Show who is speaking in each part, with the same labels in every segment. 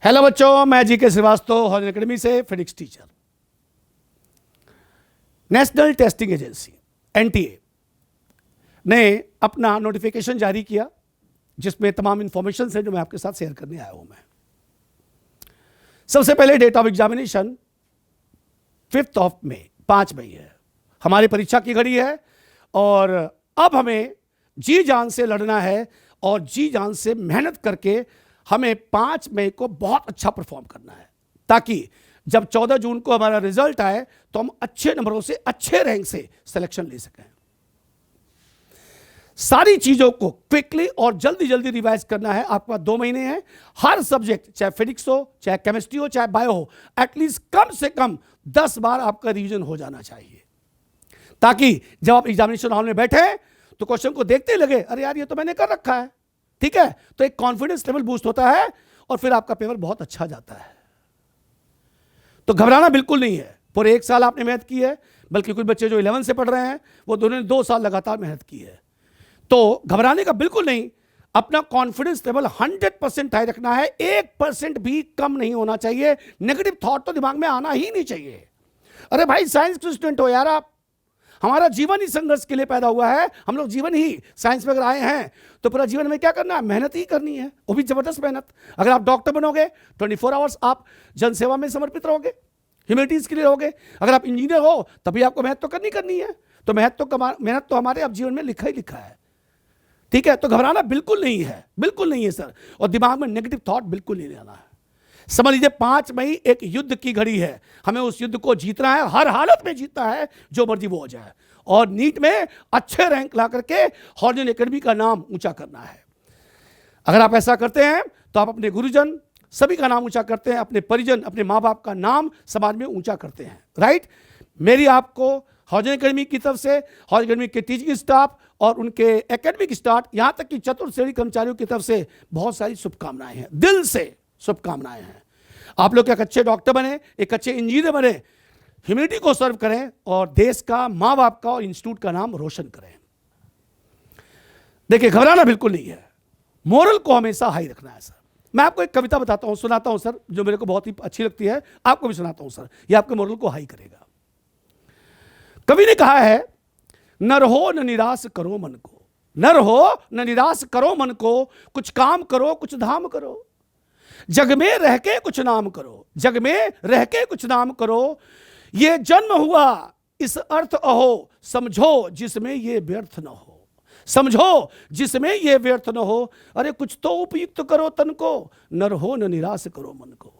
Speaker 1: Hello बच्चों, मैं GK Srivastava horn academy से physics teacher. National testing agency NTA ने अपना नोटिफिकेशन जारी किया जिसमें तमाम इंफॉर्मेशन है जो मैं आपके साथ शेयर करने आया हूं। मैं सबसे पहले डेट ऑफ एग्जामिनेशन 5 मई 5 मई है। हमारी परीक्षा की घड़ी है और अब हमें जी जान से लड़ना है और जी जान से मेहनत करके हमें 5 मई को बहुत अच्छा परफॉर्म करना है ताकि जब 14 जून को हमारा रिजल्ट आए तो हम अच्छे नंबरों से अच्छे रैंक से सिलेक्शन ले सकें। सारी चीजों को क्विकली और जल्दी जल्दी रिवाइज करना है। आपके पास 2 महीने हैं। हर सब्जेक्ट, चाहे फिजिक्स हो, चाहे केमिस्ट्री हो, चाहे बायो हो, एटलीस्ट कम से कम 10 बार आपका रिवीजन हो जाना चाहिए ताकि जब आप एग्जामिनेशन हॉल में बैठे तो क्वेश्चन को देखते ही लगे अरे यार ये तो मैंने कर रखा है। ठीक है, तो एक कॉन्फिडेंस लेवल बूस्ट होता है और फिर आपका पेपर बहुत अच्छा जाता है। तो घबराना बिल्कुल नहीं है। पूरे 1 साल आपने मेहनत की है, बल्कि कुछ बच्चे जो 11 से पढ़ रहे हैं वो दोनों ने 2 साल लगातार मेहनत की है। तो घबराने का बिल्कुल नहीं। अपना कॉन्फिडेंस लेवल 100% हाई रखना है। 1% भी कम नहीं होना चाहिए। नेगेटिव थॉट तो दिमाग में आना ही नहीं चाहिए। अरे भाई, साइंस के स्टूडेंट हो यार आप। हमारा जीवन ही संघर्ष के लिए पैदा हुआ है। हम लोग जीवन ही साइंस में अगर आए हैं तो पूरा जीवन में क्या करना है? मेहनत ही करनी है, वो भी जबरदस्त मेहनत। अगर आप डॉक्टर बनोगे 24 आवर्स आप जनसेवा में समर्पित रहोगे, ह्यूमैनिटीज के लिए रहोगे। अगर आप इंजीनियर हो तभी आपको मेहनत तो करनी है। तो मेहनत तो हमारे अब जीवन में लिखा ही लिखा है। ठीक है, तो घबराना बिल्कुल नहीं है, बिल्कुल नहीं है सर। और दिमाग में नेगेटिव थॉट बिल्कुल नहीं लेना है। समझ लीजिए 5 मई एक युद्ध की घड़ी है। हमें उस युद्ध को जीतना है, हर हालत में जीतना है, जो मर्जी वो हो जाए। और नीट में अच्छे रैंक ला करके हॉर्न एकेडमी का नाम ऊंचा करना है। अगर आप ऐसा करते हैं तो आप अपने गुरुजन सभी का नाम ऊंचा करते हैं, अपने परिजन, अपने माँ बाप का नाम समाज में ऊंचा करते हैं। राइट। मेरी आपको हॉर्न एकेडमी की तरफ से, हॉर्न एकेडमी के टीचिंग स्टाफ और उनके एकेडमिक स्टाफ, यहां तक कि चतुर्थ श्रेणी कर्मचारियों की तरफ से बहुत सारी शुभकामनाएं हैं, दिल से शुभकामनाएं हैं। आप लोग एक अच्छे डॉक्टर बने, एक अच्छे इंजीनियर बने, ह्यूमैनिटी को सर्व करें और देश का, माँ बाप का और इंस्टीट्यूट का नाम रोशन करें। देखिए, घबराना बिल्कुल नहीं है। मोरल को हमेशा हाई रखना है सर। मैं आपको एक कविता बताता हूं, सुनाता हूं सर, जो मेरे को बहुत ही अच्छी लगती है। आपको भी सुनाता हूं सर, ये आपके मोरल को हाई करेगा। कवि ने कहा है, न रहो न निराश करो मन को, न रहो न निराश करो मन को, कुछ काम करो कुछ धाम करो, जग में रह के कुछ नाम करो, जग में रह के कुछ नाम करो, ये जन्म हुआ इस अर्थ अहो, समझो जिसमें ये व्यर्थ न हो, समझो जिसमें ये व्यर्थ न हो, अरे कुछ तो उपयुक्त करो तन को, न रहो न निराश करो मन को।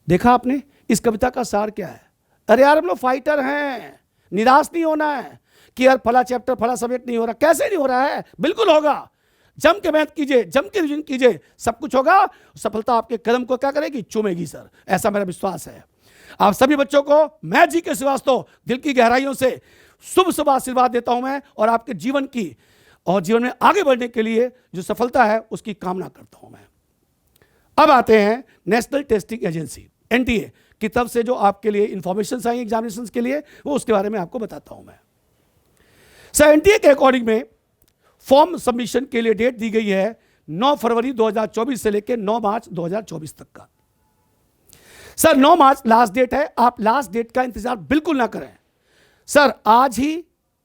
Speaker 1: देखा आपने इस कविता का सार क्या है? अरे यार, हम लोग फाइटर हैं, निराश नहीं होना है कि यार फला चैप्टर फला सब्जेक्ट नहीं हो रहा। कैसे नहीं हो रहा है? बिल्कुल होगा। जम के मेहनत कीजिए, जम के रिवीजन कीजिए, सब कुछ होगा। सफलता आपके कदम को क्या करेगी? चूमेगी सर, ऐसा मेरा विश्वास है। आप सभी बच्चों को मैं जीके श्रीवास्तव दिल की गहराइयों से शुभ शुभ आशीर्वाद देता हूं मैं, और आपके जीवन की और जीवन में आगे बढ़ने के लिए जो सफलता है उसकी कामना करता हूं मैं। अब आते हैं नेशनल टेस्टिंग एजेंसी एनटीए की तरफ से जो आपके लिए इंफॉर्मेशन आई एग्जामिनेशन के लिए, वो उसके बारे में आपको बताता हूं मैं। सर, एनटीए के अकॉर्डिंग में फॉर्म सबमिशन के लिए डेट दी गई है 9 फरवरी 2024 से लेकर 9 मार्च 2024 तक का। सर, 9 मार्च लास्ट डेट है। आप लास्ट डेट का इंतजार बिल्कुल ना करें सर। आज ही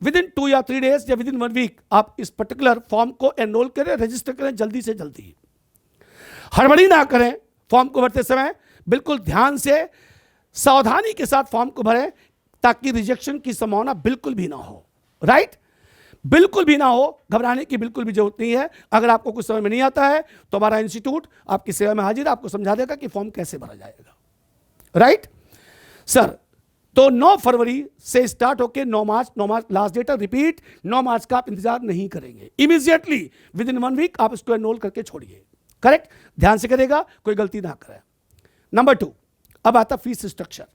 Speaker 1: विदिन 2 या 3 डेज या विदिन 1 वीक आप इस पर्टिकुलर फॉर्म को एनरोल करें, रजिस्टर करें जल्दी से जल्दी। हड़बड़ी ना करें फॉर्म को भरते समय। बिल्कुल ध्यान से, सावधानी के साथ फॉर्म को भरें ताकि रिजेक्शन की संभावना बिल्कुल भी ना हो। राइट, बिल्कुल भी ना हो। घबराने की बिल्कुल भी जरूरत नहीं है। अगर आपको कुछ समझ में नहीं आता है तो हमारा इंस्टीट्यूट आपकी सेवा में हाजिर, आपको समझा देगा कि फॉर्म कैसे भरा जाएगा। राइट सर, तो 9 फरवरी से स्टार्ट होकर 9 मार्च लास्ट डेट है। रिपीट, 9 मार्च का आप इंतजार नहीं करेंगे, इमीडिएटली विदिन 1 वीक आप इसको एनरोल करके छोड़िए। करेक्ट, ध्यान से करेगा, कोई गलती ना करे। नंबर 2, अब आता फीस स्ट्रक्चर।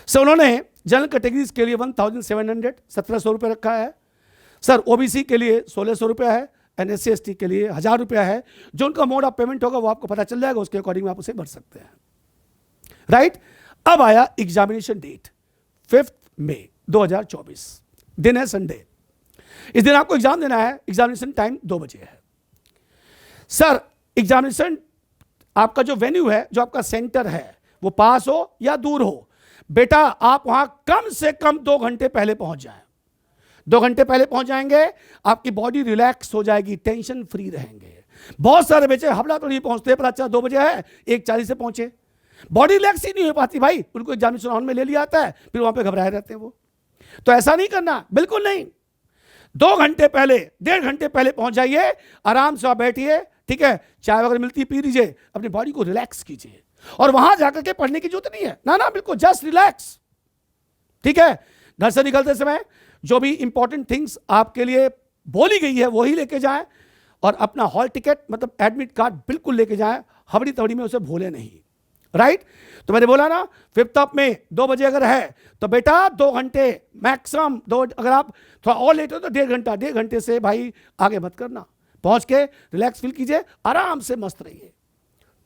Speaker 1: सर, उन्होंने जनरल कैटेगरीज के लिए 1700 1700 रुपये रखा है सर। ओबीसी के लिए 1600 रुपया है, एनएससी एसटी के लिए 1000 रुपया है। जो उनका मोड ऑफ पेमेंट होगा वो आपको पता चल जाएगा, उसके अकॉर्डिंग आप उसे भर सकते हैं। राइट। अब आया एग्जामिनेशन डेट 5 मई 2024, दिन है संडे। इस दिन आपको एग्जाम देना है। एग्जामिनेशन टाइम 2 बजे है सर। एग्जामिनेशन आपका जो वेन्यू है, जो आपका सेंटर है, वो पास हो या दूर हो, बेटा आप वहां कम से कम 2 घंटे पहले पहुंच जाएं। 2 घंटे पहले पहुंच जाएंगे, आपकी बॉडी रिलैक्स हो जाएगी, टेंशन फ्री रहेंगे। बहुत सारे बच्चे हबड़ा तो नहीं पहुंचते, पर अच्छा 2 बजे है, 1:40 से पहुंचे, बॉडी रिलैक्स ही नहीं हो पाती भाई, उनको एग्जामिनेशन हॉल में ले लिया आता है, फिर वहां पे घबराए रहते हैं वो। तो ऐसा नहीं करना, बिल्कुल नहीं। 2 घंटे पहले, 1.5 घंटे पहले पहुंच जाइए, आराम से आप बैठिए, ठीक है, चाय वगैरह मिलती है पी लीजिए, अपनी बॉडी को रिलैक्स कीजिए। और वहां जाकर के पढ़ने की जरूरत नहीं है, ना ना, बिल्कुल जस्ट रिलैक्स, ठीक है। घर से निकलते समय जो भी इंपॉर्टेंट थिंग्स आपके लिए बोली गई है वही लेके जाएं, और अपना हॉल टिकट मतलब एडमिट कार्ड बिल्कुल लेके जाएं, हबड़ी तबड़ी में उसे भूले नहीं, राइट। तो मैंने बोला ना, 5th अप में 2 बजे अगर है तो बेटा 2 घंटे मैक्सिमम, 2, अगर आप थोड़ा और लेट हो तो 1.5 घंटा, 1.5 घंटे से भाई आगे मत करना। पहुंच के रिलैक्स फील कीजिए, आराम से मस्त रहिए,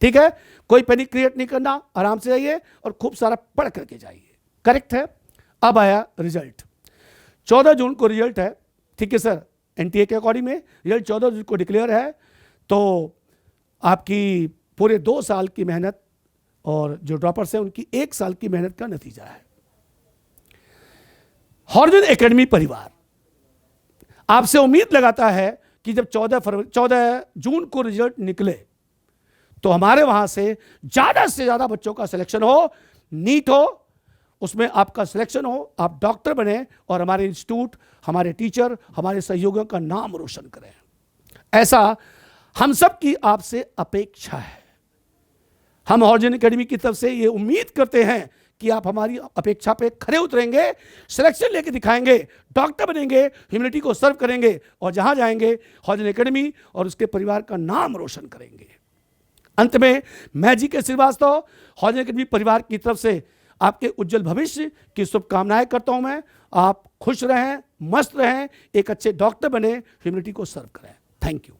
Speaker 1: ठीक है। कोई पैनिक क्रिएट नहीं करना, आराम से जाइए और खूब सारा पढ़ करके जाइए, करेक्ट है। अब आया रिजल्ट, 14 जून को रिजल्ट है, ठीक है सर। एनटीए के अकॉर्डिंग में रिजल्ट 14 जून को डिक्लेयर है। तो आपकी पूरे 2 साल की मेहनत और जो ड्रॉपर्स हैं उनकी 1 साल की मेहनत का नतीजा है। हॉर्जन एकेडमी परिवार आपसे उम्मीद लगाता है कि जब 14 जून को रिजल्ट निकले तो हमारे वहां से ज्यादा बच्चों का सिलेक्शन हो, नीट हो, उसमें आपका सिलेक्शन हो, आप डॉक्टर बने और हमारे इंस्टीट्यूट, हमारे टीचर, हमारे सहयोगियों का नाम रोशन करें। ऐसा हम सब की आपसे अपेक्षा है। हम हॉर्जन एकेडमी की तरफ से ये उम्मीद करते हैं कि आप हमारी अपेक्षा पे खरे उतरेंगे, सिलेक्शन लेके दिखाएंगे, डॉक्टर बनेंगे, ह्यूमैनिटी को सर्व करेंगे और जहां जाएंगे हॉर्जन एकेडमी और उसके परिवार का नाम रोशन करेंगे। अंत में मैं जी.के. श्रीवास्तव हॉर्जन एकेडमी परिवार की तरफ से आपके उज्जवल भविष्य की शुभकामनाएं करता हूं मैं। आप खुश रहें, मस्त रहें, एक अच्छे डॉक्टर बने, ह्यूमैनिटी को सर्व करें। Thank you.